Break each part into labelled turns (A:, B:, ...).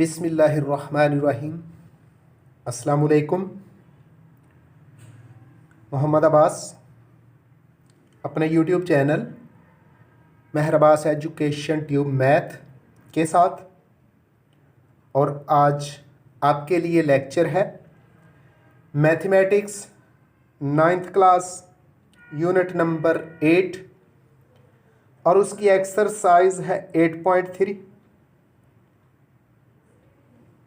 A: बिस्मिल्लाहिर्रहमानिर्रहीम। अस्सलाम वालेकुम। मोहम्मद अब्बास अपने यूट्यूब चैनल मेहर अब्बास एजुकेशन ट्यूब मैथ के साथ, और आज आपके लिए लेक्चर है mathematics 9th class unit number 8 और उसकी एक्सरसाइज है 8.3।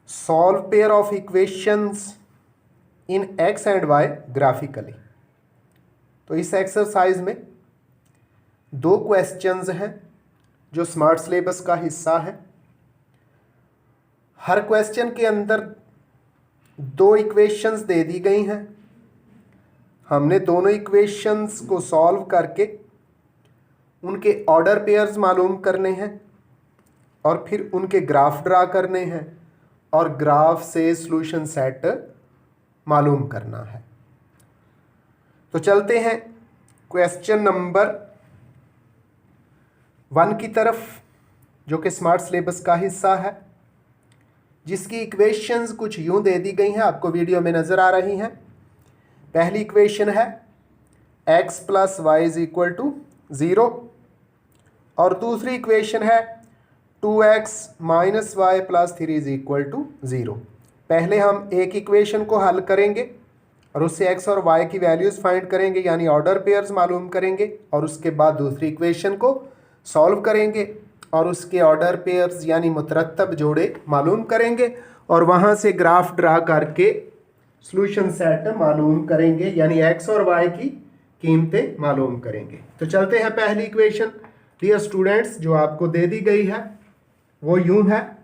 A: Solve pair of equations in x and y graphically. तो इस एक्सरसाइज में दो क्वेश्चंस हैं जो स्मार्ट सिलेबस का हिस्सा है। हर क्वेश्चन के अंदर दो इक्वेशंस दे दी गई हैं। हमने दोनों इक्वेशंस को सॉल्व करके उनके ऑर्डर पेयर्स मालूम करने हैं और फिर उनके ग्राफ ड्रा करने हैं और ग्राफ से सॉल्यूशन सेट मालूम करना है। तो चलते हैं क्वेश्चन नंबर 1 की तरफ, जो कि स्मार्ट सिलेबस का हिस्सा है, जिसकी इक्वेशंस कुछ यूं दे दी गई हैं, आपको वीडियो में नज़र आ रही हैं। पहली इक्वेशन है x + y = 0 और दूसरी इक्वेशन है 2x - y + 3 = 0। पहले हम एक इक्वेशन को हल करेंगे और उससे x और y की वैल्यूज़ फाइंड करेंगे, यानी ऑर्डर पेयर्स मालूम करेंगे, और उसके बाद दूसरी इक्वेशन को सॉल्व करेंगे और उसके ऑर्डर पेयर्स यानी मुतरत्तब जोड़े मालूम करेंगे और वहाँ से ग्राफ ड्रा करके सॉल्यूशन सेट मालूम करेंगे, यानी x और y की कीमतें मालूम करेंगे। तो चलते हैं पहली इक्वेशन। डियर स्टूडेंट्स, जो आपको दे दी गई है वो यूं है,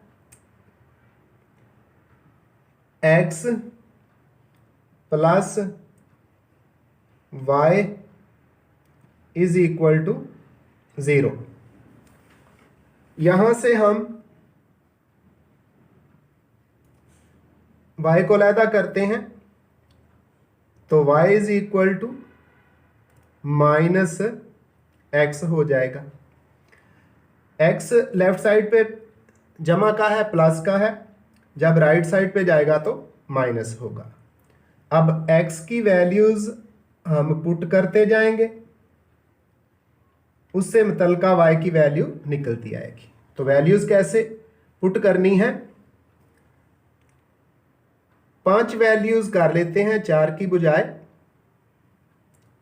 A: x + y = 0। यहां से हम y को अलहदा करते हैं तो y = -x हो जाएगा। x लेफ्ट साइड पे जमा का है, प्लस का है, जब राइट साइड पे जाएगा तो माइनस होगा। अब x की वैल्यूज हम पुट करते जाएंगे, उससे मुतल्लिका y की वैल्यू निकलती आएगी। तो वैल्यूज कैसे पुट करनी है? 5 वैल्यूज कर लेते हैं 4 की बजाय,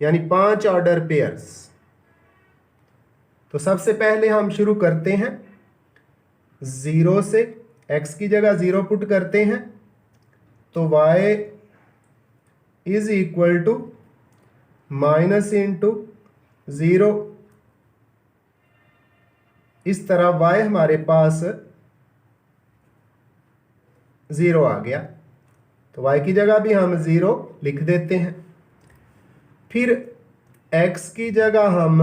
A: यानी 5 ऑर्डर पेयर्स। तो सबसे पहले हम शुरू करते हैं 0 से, x की जगह 0 पुट करते हैं तो y = -(0). इस तरह y हमारे पास 0 आ गया, तो y की जगह भी हम 0 लिख देते हैं। फिर x की जगह हम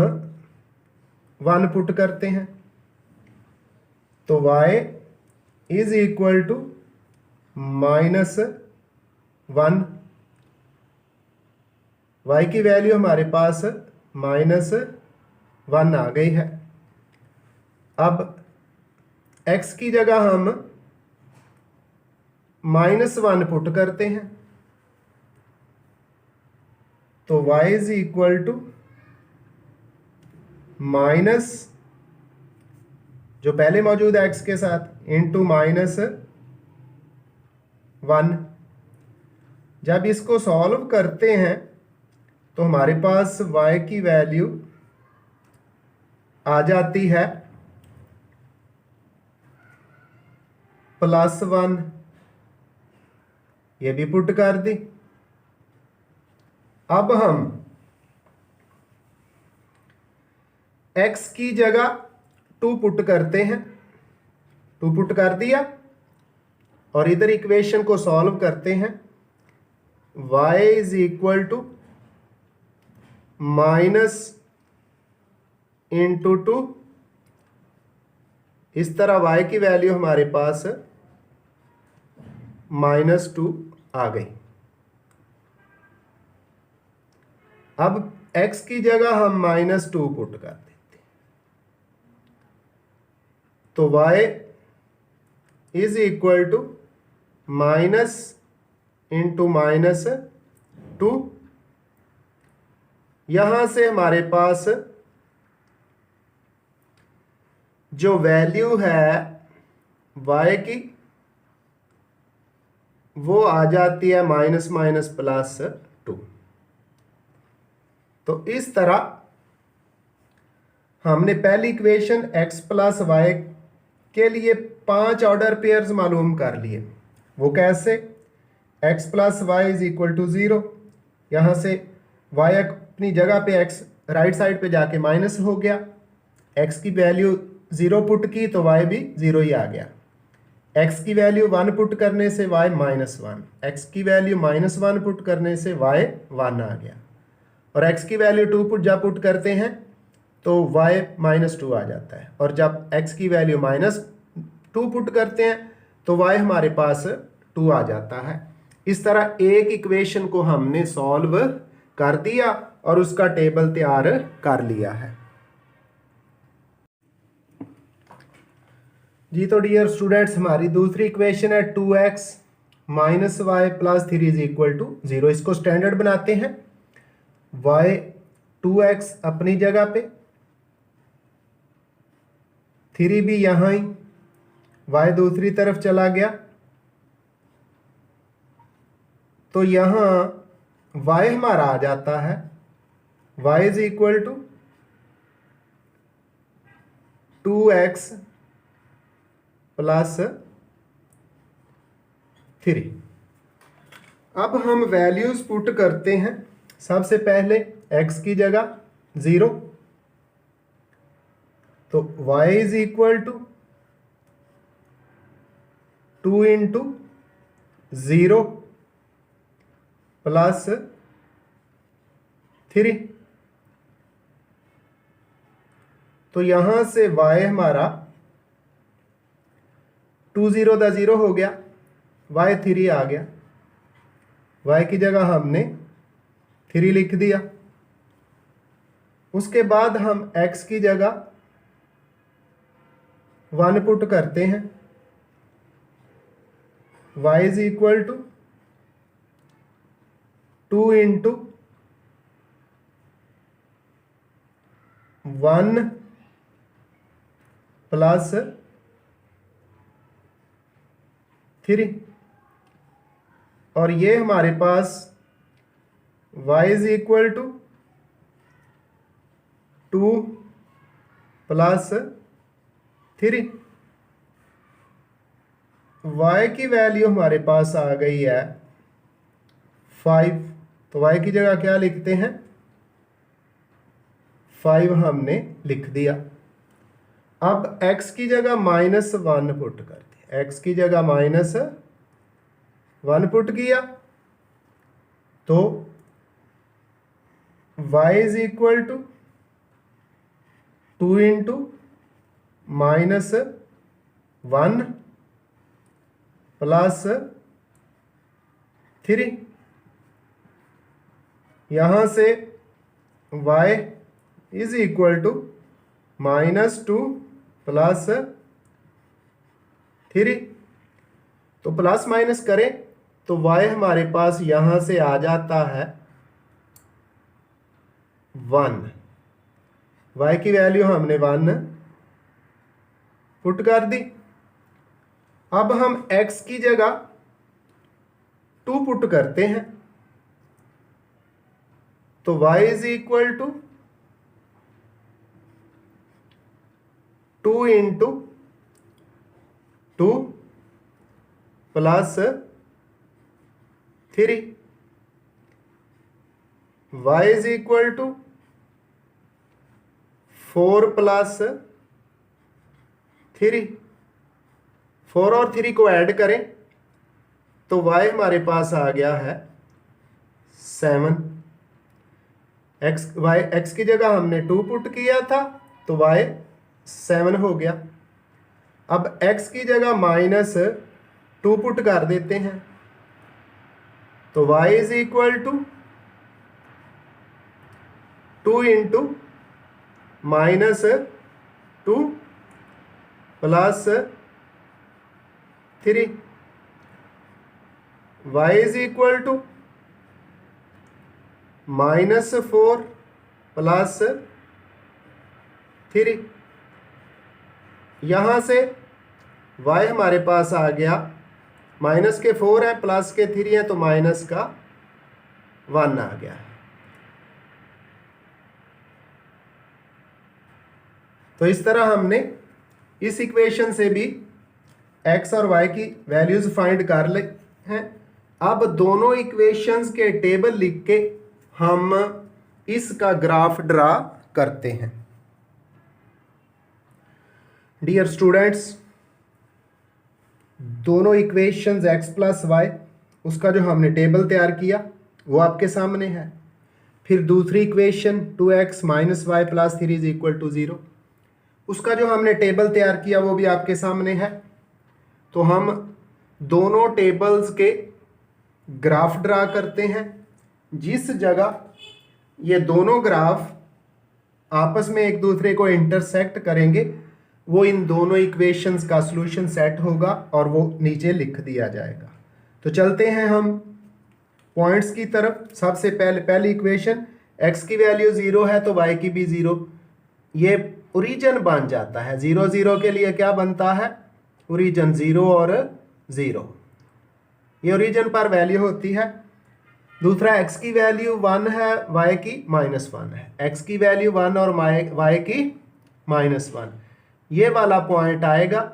A: 1 पुट करते हैं तो y = -1। y की वैल्यू हमारे पास -1 आ गई है। अब x की जगह हम -1 पुट करते हैं तो y = माइनस जो पहले मौजूद है x के साथ (-1). जब इसको सॉल्व करते हैं तो हमारे पास y की वैल्यू आ जाती है +1। ये भी पुट कर दी। अब हम x की जगह 2 पुट करते हैं, 2 पुट कर दिया और इधर इक्वेशन को सॉल्व करते हैं। y = -(2). इस तरह y की वैल्यू हमारे पास -2 आ गई। अब x की जगह हम -2 पुट कर देते तो y is equal to minus into minus 2। यहां से हमारे पास जो वैल्यू है y की वो आ जाती है माइनस माइनस प्लस 2। तो इस तरह हमने पहली इक्वेशन x प्लस वाई के लिए 5 ऑर्डर पेयर्स मालूम कर लिए। वो कैसे? x plus y is equal to 0। यहाँ से y अपनी जगह पे x राइट साइड पे जाके माइनस हो गया, x की वैल्यू 0 पुट की तो y भी 0 ही आ गया। x की वैल्यू 1 पुट करने से y माइनस 1, x की वैल्यू माइनस 1 पुट करने से y 1 आ गया, और x की वैल्यू 2 पुट जब पुट करते हैं तो y माइनस 2 आ जाता है, और जब x की वैल्यू माइनस 2 पुट करते हैं तो y हमारे पास 2 आ जाता है। इस तरह एक इक्वेशन को हमने सॉल्व कर दिया और उसका टेबल तैयार कर लिया है। जी तो डियर स्टूडेंट्स, हमारी दूसरी इक्वेशन है 2x minus y plus 3 is equal to 0। इसको स्टैंडर्ड बनाते हैं। y 2x अपनी जगह पे, 3 भी यहां ही, y दूसरी तरफ चला गया, तो यहां y हमारा आ जाता है y is equal to 2x plus 3। अब हम वैल्यूज पुट करते हैं। सबसे पहले x की जगह 0, तो y is equal to 2 into 0 plus 3। तो यहां से y हमारा 2 0 दा 0 हो गया, y 3 आ गया, y की जगह हमने 3 लिख दिया। उसके बाद हम x की जगह 1 पुट करते हैं, y is equal to 2 into 1 plus 3, और ये हमारे पास y is equal to 2 plus 3। y की वैल्यू हमारे पास आ गई है 5, तो y की जगह क्या लिखते हैं? 5 हमने लिख दिया। अब x की जगह माइनस 1 पुट कर दिया, x की जगह माइनस 1 पुट किया, तो y is equal to 2 into minus 1 plus 3। यहां से y is equal to -2 plus 3। तो प्लस माइनस करें तो y हमारे पास यहां से आ जाता है 1। y की वैल्यू हमने 1 पुट कर दी। अब हम x की जगह 2 पुट करते हैं, तो y is equal to 2 into 2 plus 3। y is equal to 4 plus 3। 4 और 3 को ऐड करें तो y हमारे पास आ गया है 7। x की जगह हमने 2 पुट किया था तो y 7 हो गया। अब x की जगह -2 पुट कर देते हैं, तो y is equal to 2 into -2 plus 3, y is equal to -4 plus 3। यहां से y हमारे पास आ गया, माइनस के 4 है प्लस के 3 है तो माइनस का 1 आ गया। तो इस तरह हमने इस इक्वेशन से भी x और y की वैल्यूज फाइंड कर ले हैं। अब दोनों इक्वेशंस के टेबल लिख के हम इसका ग्राफ ड्रा करते हैं। डियर स्टूडेंट्स, दोनों इक्वेशंस x प्लस वाई, उसका जो हमने टेबल तैयार किया वो आपके सामने है। फिर दूसरी equation 2x minus y plus 3 is equal to 0, उसका जो हमने टेबल तैयार किया वो भी आपके सामने है। तो हम दोनों टेबल्स के ग्राफ ड्रा करते हैं। जिस जगह ये दोनों ग्राफ आपस में एक दूसरे को इंटरसेक्ट करेंगे वो इन दोनों इक्वेशंस का सॉल्यूशन सेट होगा और वो नीचे लिख दिया जाएगा। तो चलते हैं हम पॉइंट्स की तरफ। सबसे पहली इक्वेशन, x की वैल्यू 0 है तो y की भी 0, ये ओरिजिन बन जाता है। 0 0 के लिए क्या बनता है, ओरिजिन 0 और 0, ये ओरिजिन पर वैल्यू होती है। दूसरा, x की वैल्यू 1 है, y की -1 है। x की वैल्यू 1 और y की -1, ये वाला पॉइंट आएगा।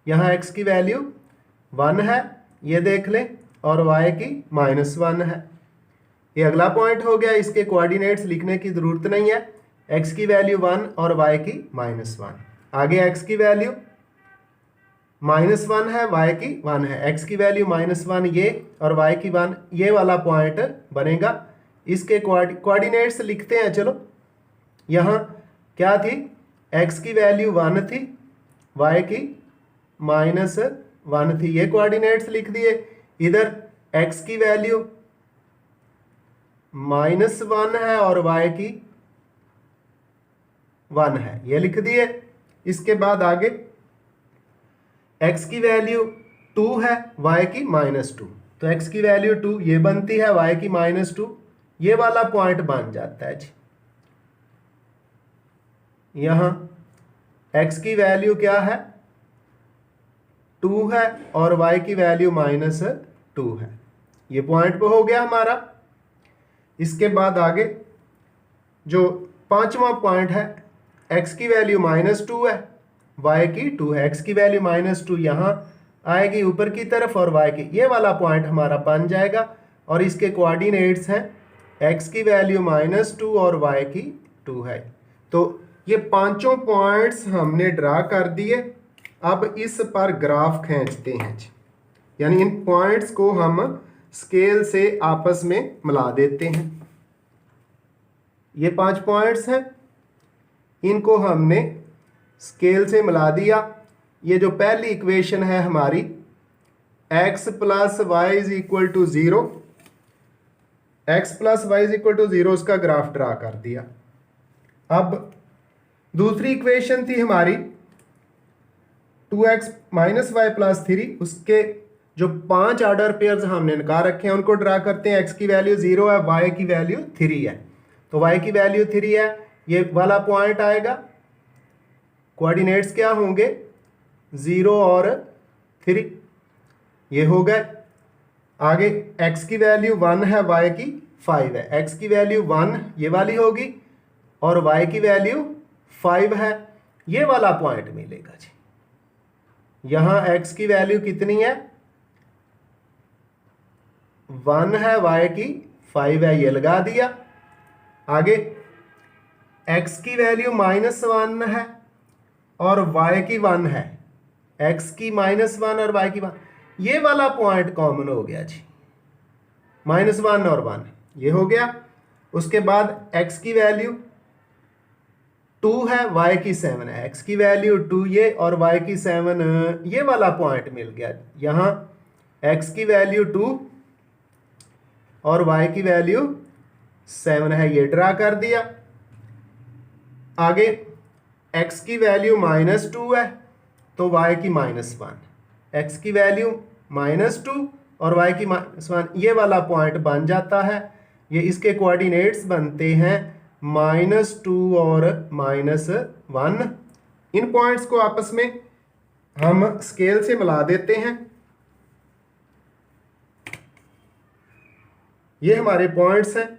A: यहाँ x की वैल्यू 1 है, ये देख लें, और y की -1 है। ये अगला पॉइंट हो गया, इसके कोऑर्डिनेट्स लिखने की ज़रूरत नहीं है। x की वैल्यू 1 और y की -1। आगे x की वैल्यू -1 है, y की 1 है। x की वैल्यू -1 ये और y की 1, ये वाला पॉइंट बनेगा। इसके कोऑर्डिनेट्स लिखते हैं। चलो, यहाँ क्या थी, x की वैल्यू 1 थी, y की -1 थी, ये कोऑर्डिनेट्स लिख दिए। इधर x की वैल्यू -1 है और y की 1 है, ये लिख दिए। इसके बाद आगे x की वैल्यू 2 है, y की -2, तो x की वैल्यू 2 ये बनती है, y की -2, ये वाला पॉइंट बन जाता है जी। यहाँ x की वैल्यू क्या है, 2 है और y की वैल्यू -2 है, ये पॉइंट हो गया हमारा। इसके बाद आगे जो पांचवा पॉइंट है, x की वैल्यू -2 है, y की 2 है। x की वैल्यू -2 यहाँ आएगी ऊपर की तरफ और y की, ये वाला पॉइंट हमारा बन जाएगा। और इसके कोऑर्डिनेट्स हैं, x की वैल्यू -2 और y की 2 है। तो ये पांचों पॉइंट्स हमने ड्रा कर दिए। अब इस पर ग्राफ खींचते हैं, यानी इन पॉइंट्स को हम स्केल से आपस में मिला देते हैं। ये 5 पॉइंट्स हैं, इनको हमने स्केल से मिला दिया। ये जो पहली इक्वेशन है हमारी, x plus y is equal to 0, x plus y is equal to 0, उसका ग्राफ ड्रा कर दिया। अब दूसरी इक्वेशन थी हमारी 2x माइनस वाई प्लस 3, उसके जो 5 ऑर्डर पेयर्स हमने निकाल रखे हैं उनको ड्रा करते हैं। x की वैल्यू 0 है, y की वैल्यू 3 है, तो y की वैल्यू 3 है, ये वाला पॉइंट आएगा। कोऑर्डिनेट्स क्या होंगे, 0 और 3, ये हो गए। आगे x की वैल्यू 1 है, y की 5 है। x की वैल्यू 1 ये वाली होगी और y की वैल्यू 5 है, ये वाला पॉइंट मिलेगा जी। यहाँ x की वैल्यू कितनी है, 1 है, y की 5 है, ये लगा दिया। आगे x की वैल्यू -1 है और y की 1 है, x की -1 और y की 1, ये वाला पॉइंट कॉमन हो गया जी, -1 और 1, ये हो गया। उसके बाद x की वैल्यू 2 है, y की 7 है, x की वैल्यू 2 ये और y की 7, ये वाला पॉइंट मिल गया। यहाँ x की वैल्यू 2 और y की वैल्यू 7 है, ये ड्रा कर दिया। आगे x की वैल्यू -2 है तो y की -1, x की वैल्यू -2 और y की -1, ये वाला पॉइंट बन जाता है। ये इसके कोऑर्डिनेट्स बनते हैं -2 और -1। इन पॉइंट्स को आपस में हम स्केल से मिला देते हैं। ये हमारे पॉइंट्स हैं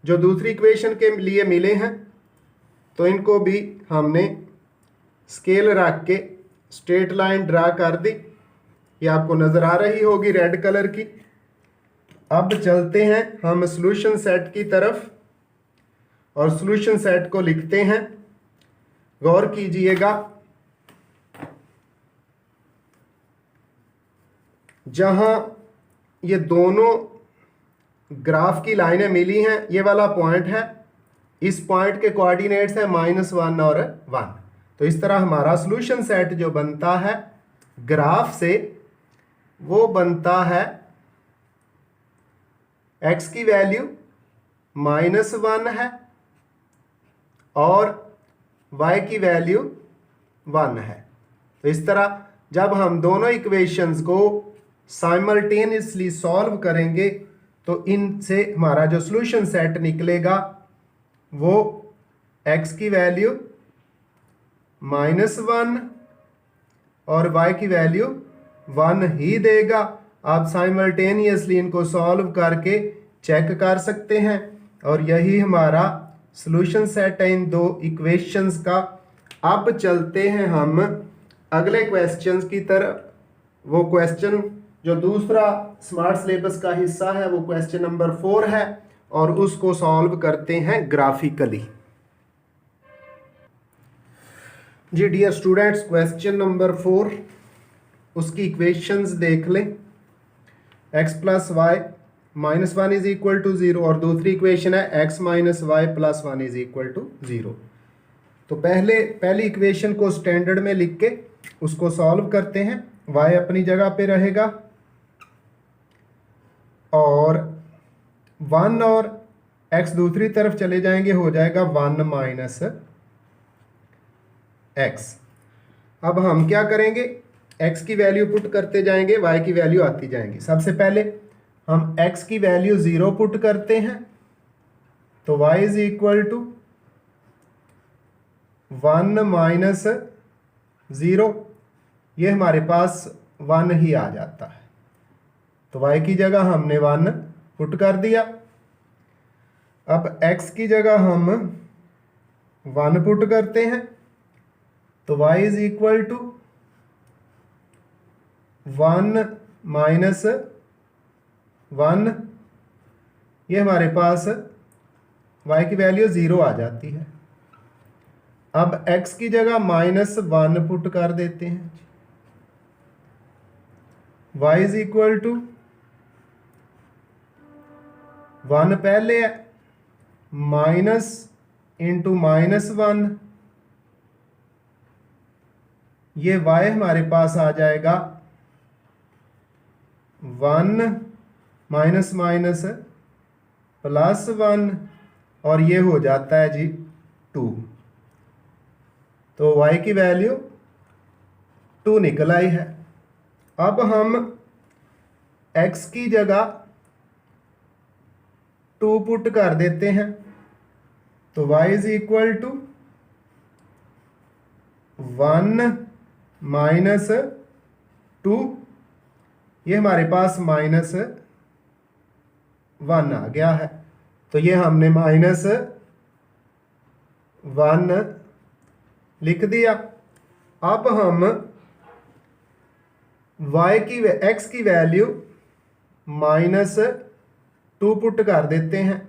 A: जो दूसरी इक्वेशन के लिए मिले हैं, तो इनको भी हमने स्केल रख के स्ट्रेट लाइन ड्रा कर दी। ये आपको नज़र आ रही होगी रेड कलर की। अब चलते हैं हम सॉल्यूशन सेट की तरफ और सॉल्यूशन सेट को लिखते हैं। गौर कीजिएगा, जहां ये दोनों ग्राफ की लाइनें मिली हैं, ये वाला पॉइंट है, इस पॉइंट के कोऑर्डिनेट्स हैं -1 और 1। तो इस तरह हमारा सॉल्यूशन सेट जो बनता है ग्राफ से, वो बनता है x की वैल्यू -1 है और y की वैल्यू 1 है। तो इस तरह जब हम दोनों इक्वेशंस को साइमल्टेनियसली सॉल्व करेंगे तो इनसे हमारा जो सॉल्यूशन सेट निकलेगा वो x की वैल्यू -1 और y की वैल्यू 1 ही देगा। आप साइमल्टेनियसली इनको सॉल्व करके चेक कर सकते हैं और यही हमारा सॉल्यूशन सेट है इन दो इक्वेशंस का। अब चलते हैं हम अगले क्वेश्चंस की तरफ। वो क्वेश्चन जो दूसरा स्मार्ट सिलेबस का हिस्सा है वो क्वेश्चन नंबर 4 है और उसको सॉल्व करते हैं ग्राफिकली। जी डियर स्टूडेंट्स, क्वेश्चन नंबर 4, उसकी इक्वेशंस देख लें। x + y -1 = 0 और दूसरी इक्वेशन है x - y + 1 = 0। तो पहली इक्वेशन को स्टैंडर्ड में लिख के उसको सॉल्व करते हैं। y अपनी जगह पे रहेगा और 1 और x दूसरी तरफ चले जाएंगे, हो जाएगा 1 - x। अब हम क्या करेंगे, x की वैल्यू पुट करते जाएंगे, y की वैल्यू आती जाएंगी। सबसे पहले हम x की वैल्यू 0 पुट करते हैं, तो y = 1 - 0, ये हमारे पास 1 ही आ जाता है। तो y की जगह हमने 1 पुट कर दिया। अब x की जगह हम 1 पुट करते हैं, तो y = 1 - 1, ये हमारे पास y की वैल्यू 0 आ जाती है। अब x की जगह -1 पुट कर देते हैं, y = 1 पहले है, माइनस इंटू -1, ये y हमारे पास आ जाएगा 1 माइनस माइनस +1 और ये हो जाता है जी 2। तो y की वैल्यू 2 निकल आई है। अब हम x की जगह 2 पुट कर देते हैं, तो y = 1 - 2, ये हमारे पास -1 आ गया है। तो ये हमने -1 लिख दिया। अब हम x की वैल्यू -2 पुट कर देते हैं,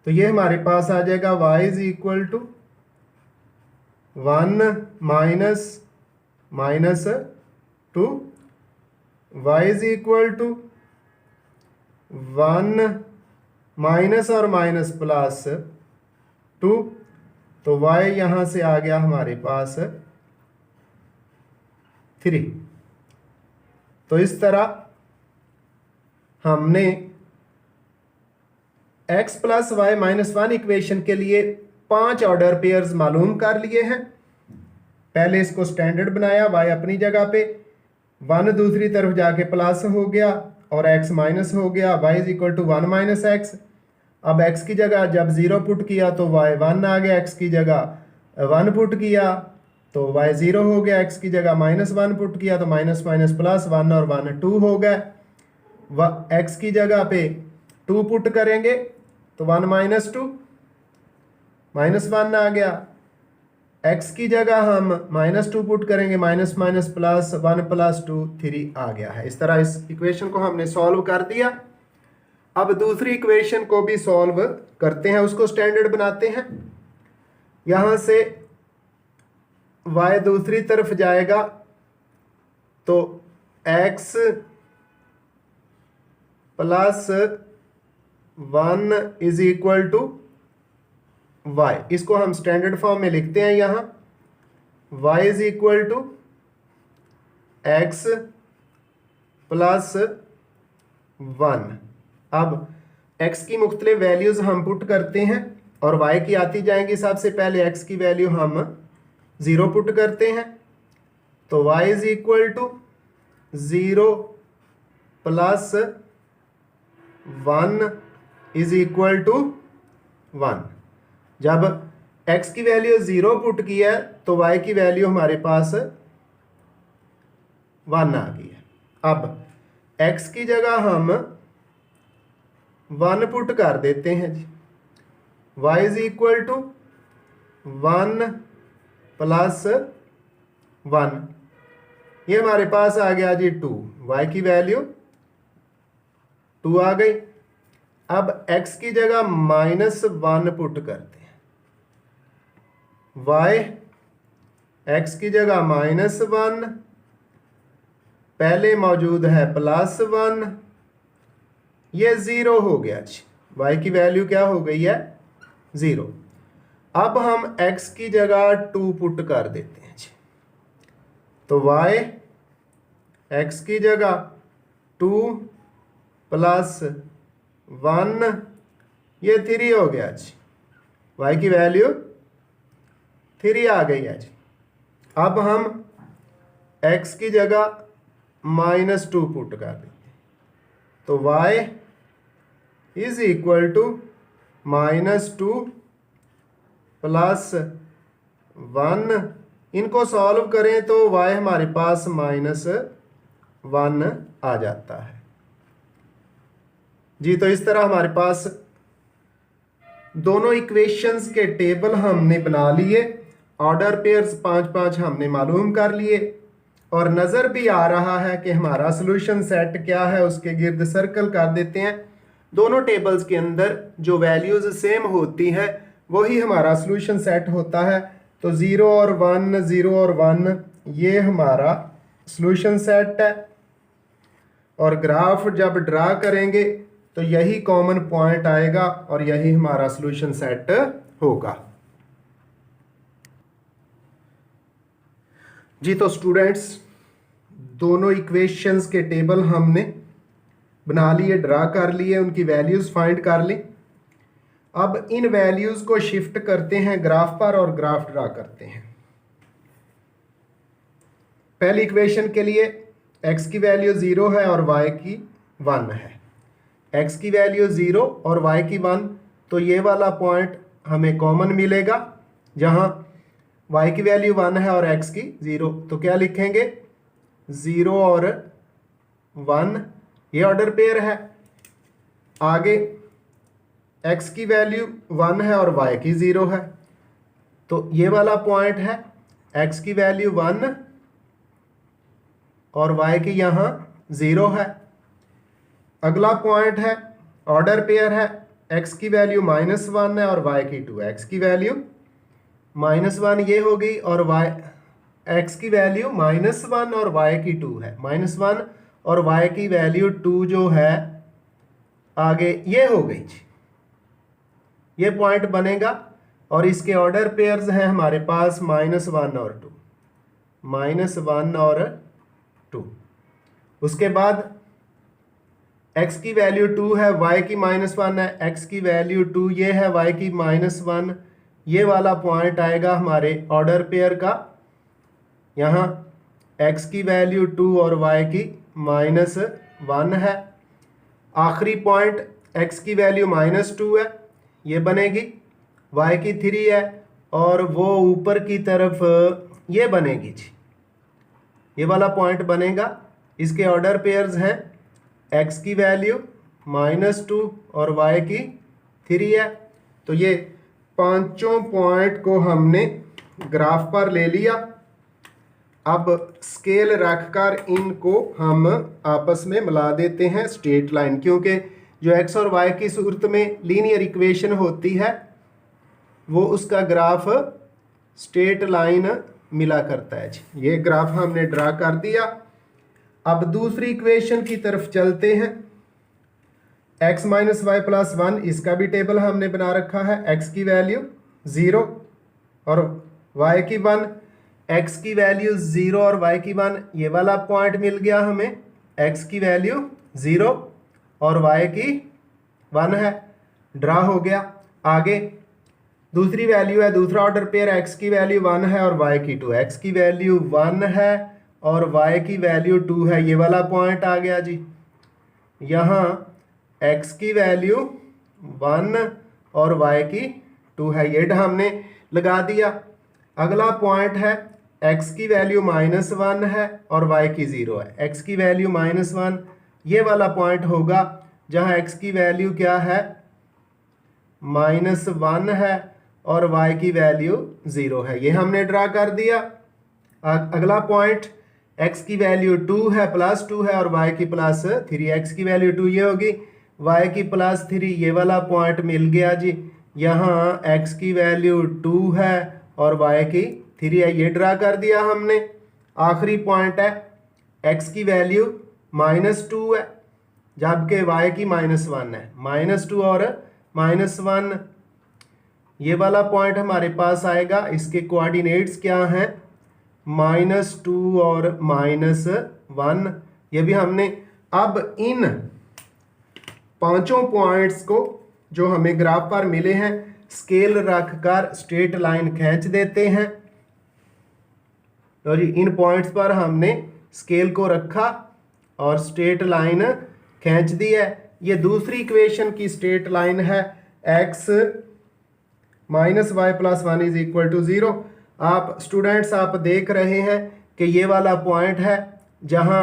A: तो ये हमारे पास आ जाएगा y = 1 - -2, y = 1 माइनस और माइनस +2, तो y यहाँ से आ गया हमारे पास 3। तो इस तरह हमने x + y - 1 इक्वेशन के लिए 5 ऑर्डर पेयर्स मालूम कर लिए हैं। पहले इसको स्टैंडर्ड बनाया, y अपनी जगह पे, 1 दूसरी तरफ जाके प्लस हो गया और x माइनस हो गया, y is equal to 1 minus x. अब x की जगह जब 0 पुट किया तो y 1 आ गया, x की जगह 1 पुट किया तो y 0 हो गया, x की जगह -1 पुट किया तो माइनस माइनस प्लस 1 और 1 2 हो गए। x की जगह पे 2 पुट करेंगे तो 1 माइनस 2 -1 आ गया, x की जगह हम -2 पुट करेंगे, माइनस माइनस प्लस 1 प्लस 2 3 आ गया है। इस तरह इस इक्वेशन को हमने सॉल्व कर दिया। अब दूसरी इक्वेशन को भी सॉल्व करते हैं, उसको स्टैंडर्ड बनाते हैं। यहां से y दूसरी तरफ जाएगा तो x plus 1 is equal to y। इसको हम स्टैंडर्ड फॉर्म में लिखते हैं यहां, y is equal to x plus 1। अब x की मुख्तलिफ वैल्यूज हम पुट करते हैं और y की आती जाएंगी। सबसे पहले x की वैल्यू हम 0 पुट करते हैं तो y is equal to 0 plus 1 is equal to 1। जब x की वैल्यू 0 पुट किया है तो y की वैल्यू हमारे पास 1 आ गई है। अब x की जगह हम 1 पुट कर देते हैं जी, y is equal to 1 plus 1, ये हमारे पास आ गया जी 2, y की वैल्यू 2 आ गई। अब x की जगह -1 पुट करते हैं, y x की जगह -1, पहले मौजूद है +1, ये 0 हो गया जी, y की वैल्यू क्या हो गई है 0। अब हम x की जगह 2 पुट कर देते हैं जी, तो y x की जगह 2 प्लस 1, ये 3 हो गया जी, y की वैल्यू 3 आ गई है जी। अब हम x की जगह -2 पुट कर देते हैं तो y is equal to -2 plus 1। इनको सॉल्व करें तो y हमारे पास -1 आ जाता है जी। तो इस तरह हमारे पास दोनों इक्वेशंस के टेबल हमने बना लिए, ऑर्डर पेयर्स 5-5 हमने मालूम कर लिए और नज़र भी आ रहा है कि हमारा सॉल्यूशन सेट क्या है, उसके गिर्द सर्कल कर देते हैं। दोनों टेबल्स के अंदर जो वैल्यूज़ सेम होती है वही हमारा सॉल्यूशन सेट होता है। तो 0 और 1, 0 और 1 ये हमारा सॉल्यूशन सेट है और ग्राफ जब ड्रा करेंगे तो यही कॉमन पॉइंट आएगा और यही हमारा सॉल्यूशन सेट होगा जी। तो स्टूडेंट्स, दोनों इक्वेशंस के टेबल हमने बना लिए, ड्रा कर लिए, उनकी वैल्यूज़ फाइंड कर ली। अब इन वैल्यूज़ को शिफ्ट करते हैं ग्राफ पर और ग्राफ ड्रा करते हैं। पहली इक्वेशन के लिए x की वैल्यू 0 है और y की 1 है। x की वैल्यू 0 और y की 1, तो ये वाला पॉइंट हमें कॉमन मिलेगा जहां y की वैल्यू 1 है और x की 0। तो क्या लिखेंगे 0 और 1, ये ऑर्डर पेयर है। आगे x की वैल्यू 1 है और y की 0 है, तो ये वाला पॉइंट है x की वैल्यू 1 और y की यहाँ 0 है। अगला पॉइंट है ऑर्डर पेयर है, x की वैल्यू -1 है और y की 2, x की वैल्यू -1 ये हो गई और x की वैल्यू -1 और y की 2 है, -1 और y की वैल्यू 2 जो है आगे ये हो गई जी, ये पॉइंट बनेगा और इसके ऑर्डर पेयर्स हैं हमारे पास -1 और 2, -1 और 2। उसके बाद x की वैल्यू 2 है, y की -1 है, x की वैल्यू 2 ये है, y की -1, ये वाला पॉइंट आएगा हमारे ऑर्डर पेयर का यहाँ x की वैल्यू 2 और y की -1 है। आखिरी पॉइंट x की वैल्यू -2 है, ये बनेगी, y की 3 है, और वो ऊपर की तरफ ये बनेगी जी, ये वाला पॉइंट बनेगा। इसके ऑर्डर पेयर्स हैं x की वैल्यू -2 और y की 3 है। तो ये पांचों पॉइंट को हमने ग्राफ पर ले लिया। अब स्केल रखकर इनको हम आपस में मिला देते हैं स्ट्रेट लाइन, क्योंकि जो x और y की सूरत में लीनियर इक्वेशन होती है वो उसका ग्राफ स्ट्रेट लाइन मिला करता है जी। ये ग्राफ हमने ड्रा कर दिया। अब दूसरी इक्वेशन की तरफ चलते हैं। x माइनस वाई प्लस 1, इसका भी टेबल हमने बना रखा है। x की वैल्यू 0 और y की 1, x की वैल्यू 0 और y की 1, ये वाला पॉइंट मिल गया हमें। x की वैल्यू 0 और y की 1 है, ड्रा हो गया। आगे दूसरी वैल्यू है, दूसरा ऑर्डर पेयर, x की वैल्यू 1 है और y की 2। x की वैल्यू 1 है और y की वैल्यू 2 है, ये वाला पॉइंट आ गया जी। यहाँ x की वैल्यू 1 और y की 2 है, ये हमने लगा दिया। अगला पॉइंट है x की वैल्यू -1 है और y की 0 है। x की वैल्यू -1, ये वाला पॉइंट होगा जहाँ x की वैल्यू क्या है, -1 है और y की वैल्यू 0 है, ये हमने ड्रा कर दिया। अगला पॉइंट x की वैल्यू 2 है, +2 है और y की +3। x की वैल्यू 2 ये होगी, y की +3, ये वाला पॉइंट मिल गया जी। यहाँ x की वैल्यू 2 है और y की 3 है, ये ड्रा कर दिया हमने। आखिरी पॉइंट है x की वैल्यू -2 है जबकि y की -1 है, -2 और -1, ये वाला पॉइंट हमारे पास आएगा। इसके कोऑर्डिनेट्स क्या हैं, -2 और -1, ये भी हमने। अब इन पांचों पॉइंट्स को जो हमें ग्राफ पर मिले हैं स्केल रखकर स्ट्रेट लाइन खींच देते हैं। तो जी इन पॉइंट्स पर हमने स्केल को रखा और स्ट्रेट लाइन खींच दी है। ये दूसरी इक्वेशन की स्ट्रेट लाइन है, x minus y plus 1 is equal to 0। आप स्टूडेंट्स आप देख रहे हैं कि ये वाला पॉइंट है जहां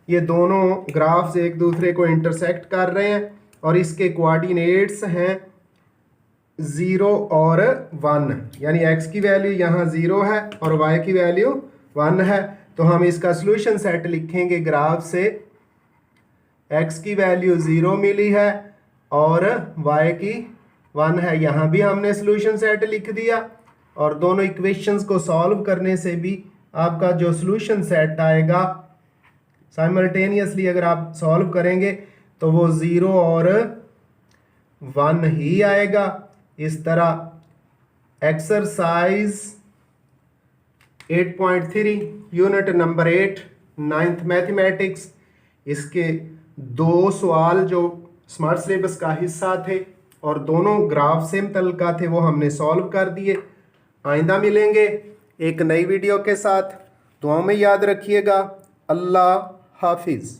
A: ये दोनों ग्राफ्स एक दूसरे को इंटरसेक्ट कर रहे हैं और इसके कोऑर्डिनेट्स हैं 0 और 1, यानी x की वैल्यू यहाँ 0 है और y की वैल्यू 1 है। तो हम इसका सॉल्यूशन सेट लिखेंगे ग्राफ से। x की वैल्यू 0 मिली है और y की 1 है, यहाँ भी हमने सॉल्यूशन सेट लिख दिया। और दोनों इक्वेशंस को सॉल्व करने से भी आपका जो सॉल्यूशन सेट आएगा साइमल्टेनियसली अगर आप सॉल्व करेंगे तो वो 0 और 1 ही आएगा। इस तरह exercise 8.3 unit number 8 9th mathematics, इसके 2 सवाल जो स्मार्ट सिलेबस का हिस्सा थे और दोनों ग्राफ से मुतल्लिका थे वो हमने सॉल्व कर दिए। आइंदा मिलेंगे एक नई वीडियो के साथ, दुआओं में याद रखिएगा। अल्लाह हाफिज़।